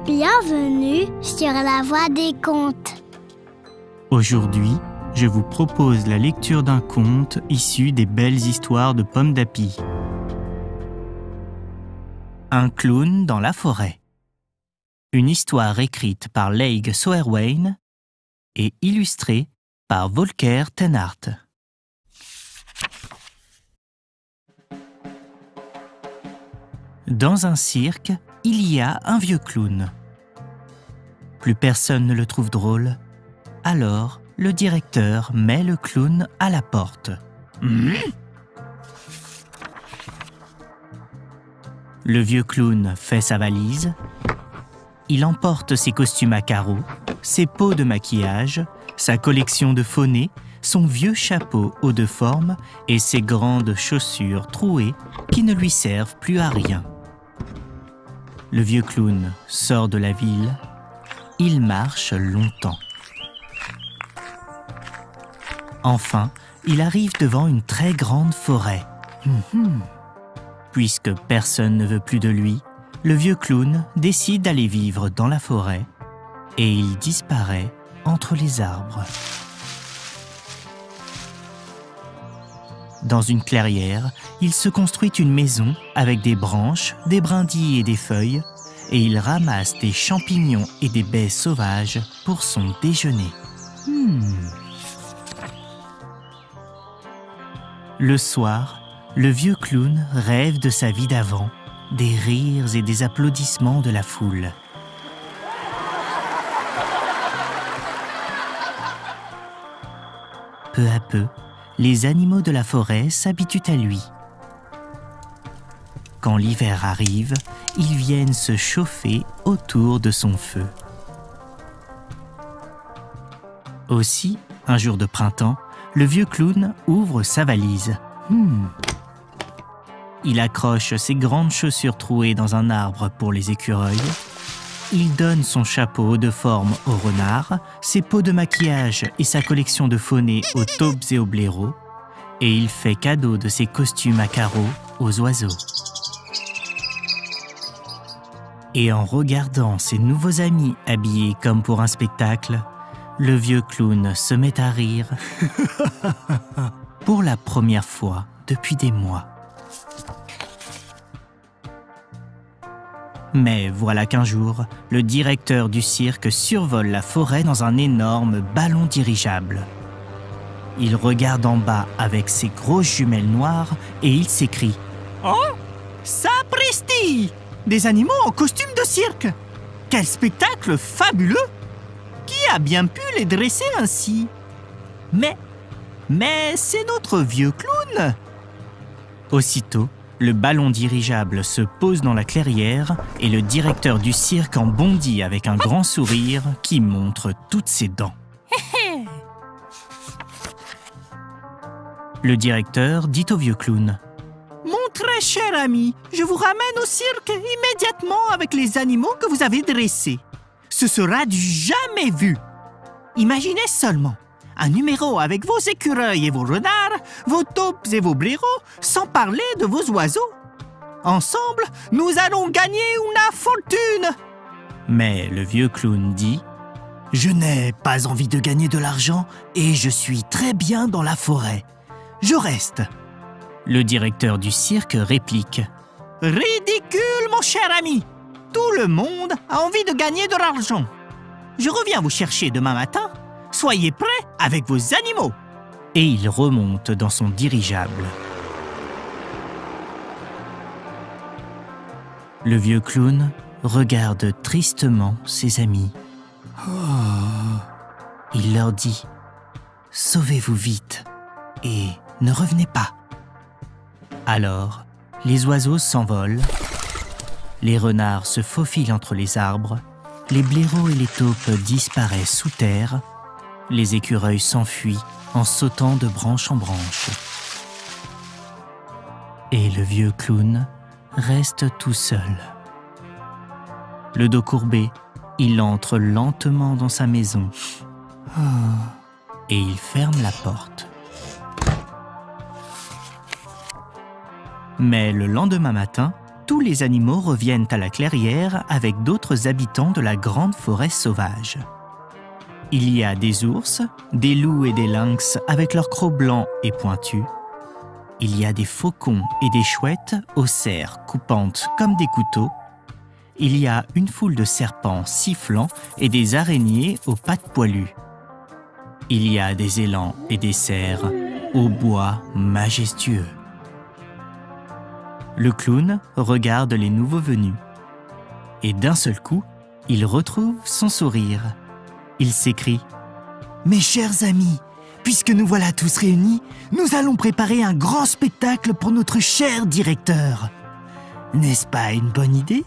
Bienvenue sur la Voie des contes. Aujourd'hui, je vous propose la lecture d'un conte issu des belles histoires de Pomme d'Api. Un clown dans la forêt. Une histoire écrite par Leigh Soerwein et illustrée par Volker ten Hart. Dans un cirque, il y a un vieux clown. Plus personne ne le trouve drôle, alors le directeur met le clown à la porte. Le vieux clown fait sa valise. Il emporte ses costumes à carreaux, ses pots de maquillage, sa collection de faux nez, son vieux chapeau haut de forme et ses grandes chaussures trouées qui ne lui servent plus à rien. Le vieux clown sort de la ville. Il marche longtemps. Enfin, il arrive devant une très grande forêt. Puisque personne ne veut plus de lui, le vieux clown décide d'aller vivre dans la forêt et il disparaît entre les arbres. Dans une clairière, il se construit une maison avec des branches, des brindilles et des feuilles, et il ramasse des champignons et des baies sauvages pour son déjeuner. Le soir, le vieux clown rêve de sa vie d'avant, des rires et des applaudissements de la foule. Peu à peu, les animaux de la forêt s'habituent à lui. Quand l'hiver arrive, ils viennent se chauffer autour de son feu. Aussi, un jour de printemps, le vieux clown ouvre sa valise. Il accroche ses grandes chaussures trouées dans un arbre pour les écureuils. Il donne son chapeau de forme au renard, ses pots de maquillage et sa collection de faux nez aux taupes et aux blaireaux. Et il fait cadeau de ses costumes à carreaux aux oiseaux. Et en regardant ses nouveaux amis habillés comme pour un spectacle, le vieux clown se met à rire pour la première fois depuis des mois. Mais voilà qu'un jour, le directeur du cirque survole la forêt dans un énorme ballon dirigeable. Il regarde en bas avec ses grosses jumelles noires et il s'écrie « Oh, sapristi! Des animaux en costume de cirque! Quel spectacle fabuleux! Qui a bien pu les dresser ainsi? Mais c'est notre vieux clown !» Aussitôt, le ballon dirigeable se pose dans la clairière et le directeur du cirque en bondit avec un grand sourire qui montre toutes ses dents. Le directeur dit au vieux clown « Mon très cher ami, je vous ramène au cirque immédiatement avec les animaux que vous avez dressés. Ce sera du jamais vu. Imaginez seulement un numéro avec vos écureuils et vos renards, vos taupes et vos blaireaux, sans parler de vos oiseaux. Ensemble, nous allons gagner une fortune. » Mais le vieux clown dit « Je n'ai pas envie de gagner de l'argent et je suis très bien dans la forêt. Je reste. » Le directeur du cirque réplique « Ridicule, mon cher ami. Tout le monde a envie de gagner de l'argent. Je reviens vous chercher demain matin. Soyez prêts avec vos animaux. » Et il remonte dans son dirigeable. Le vieux clown regarde tristement ses amis. Il leur dit « Sauvez-vous vite et ne revenez pas. » Alors, les oiseaux s'envolent, les renards se faufilent entre les arbres, les blaireaux et les taupes disparaissent sous terre, les écureuils s'enfuient en sautant de branche en branche. Et le vieux clown reste tout seul. Le dos courbé, il entre lentement dans sa maison et il ferme la porte. Mais le lendemain matin, tous les animaux reviennent à la clairière avec d'autres habitants de la grande forêt sauvage. Il y a des ours, des loups et des lynx avec leurs crocs blancs et pointus. Il y a des faucons et des chouettes aux serres coupantes comme des couteaux. Il y a une foule de serpents sifflants et des araignées aux pattes poilues. Il y a des élans et des cerfs au bois majestueux. Le clown regarde les nouveaux venus. Et d'un seul coup, il retrouve son sourire. Il s'écrie « Mes chers amis, puisque nous voilà tous réunis, nous allons préparer un grand spectacle pour notre cher directeur. N'est-ce pas une bonne idée ?»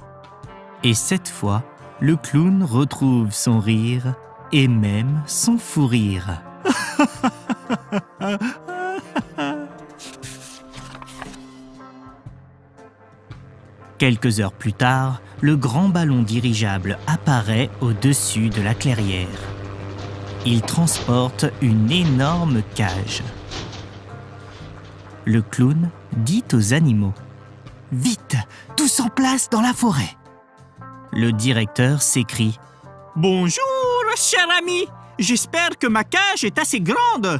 Et cette fois, le clown retrouve son rire et même son fou rire. Quelques heures plus tard, le grand ballon dirigeable apparaît au-dessus de la clairière. Il transporte une énorme cage. Le clown dit aux animaux « Vite, tous en place dans la forêt !» Le directeur s'écrie « Bonjour, cher ami, j'espère que ma cage est assez grande !»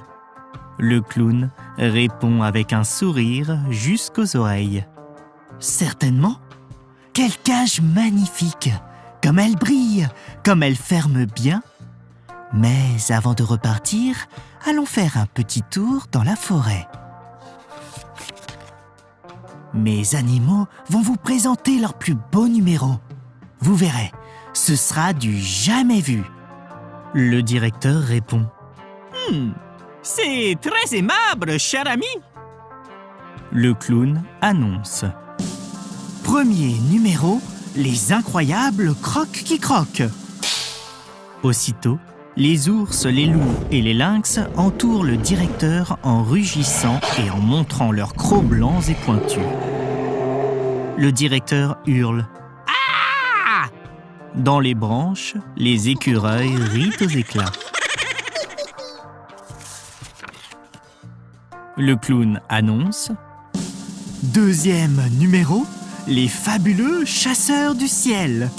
Le clown répond avec un sourire jusqu'aux oreilles. « Certainement. Quelle cage magnifique! Comme elle brille, comme elle ferme bien. Mais avant de repartir, allons faire un petit tour dans la forêt. Mes animaux vont vous présenter leur plus beau numéro. Vous verrez, ce sera du jamais vu. » Le directeur répond « C'est très aimable, cher ami. » Le clown annonce « Premier numéro, les incroyables crocs qui croquent. » Aussitôt, les ours, les loups et les lynx entourent le directeur en rugissant et en montrant leurs crocs blancs et pointus. Le directeur hurle « Ah !» Dans les branches, les écureuils rient aux éclats. Le clown annonce « Deuxième numéro, les fabuleux chasseurs du ciel. »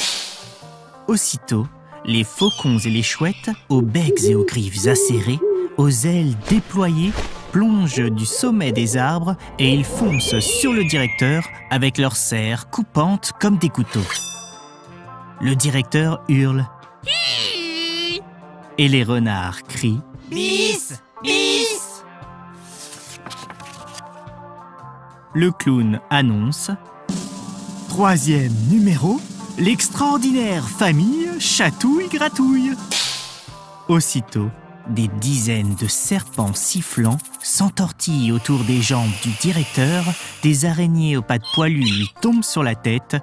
Aussitôt, les faucons et les chouettes, aux becs et aux griffes acérées, aux ailes déployées, plongent du sommet des arbres et ils foncent sur le directeur avec leurs serres coupantes comme des couteaux. Le directeur hurle et les renards crient bis, bis. Le clown annonce troisième numéro, l'extraordinaire famille Chatouille-Gratouille. Aussitôt, des dizaines de serpents sifflants s'entortillent autour des jambes du directeur, des araignées aux pattes poilues lui tombent sur la tête,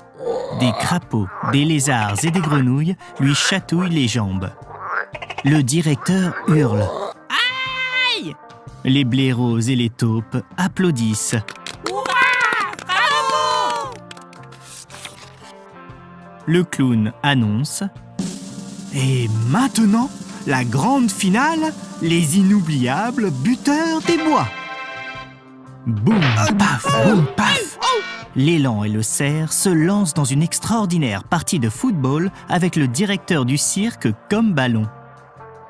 des crapauds, des lézards et des grenouilles lui chatouillent les jambes. Le directeur hurle « Aïe !» Les blaireaux et les taupes applaudissent. Le clown annonce « Et maintenant, la grande finale, les inoubliables buteurs des bois !» Boum, paf, boum, paf. L'élan et le cerf se lancent dans une extraordinaire partie de football avec le directeur du cirque comme ballon.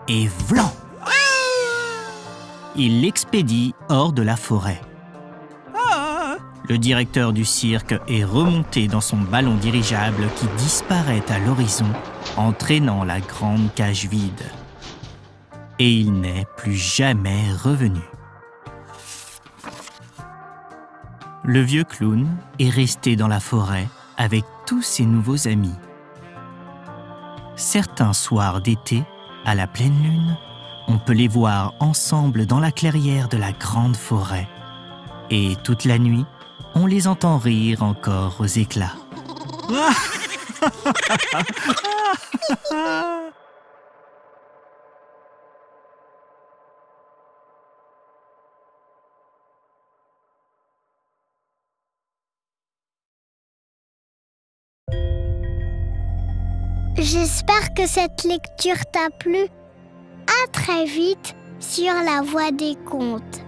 Et vlan! Il l'expédie hors de la forêt. Le directeur du cirque est remonté dans son ballon dirigeable qui disparaît à l'horizon, entraînant la grande cage vide. Et il n'est plus jamais revenu. Le vieux clown est resté dans la forêt avec tous ses nouveaux amis. Certains soirs d'été, à la pleine lune, on peut les voir ensemble dans la clairière de la grande forêt. Et toute la nuit, on les entend rire encore aux éclats. J'espère que cette lecture t'a plu. À très vite sur La Voix des Contes.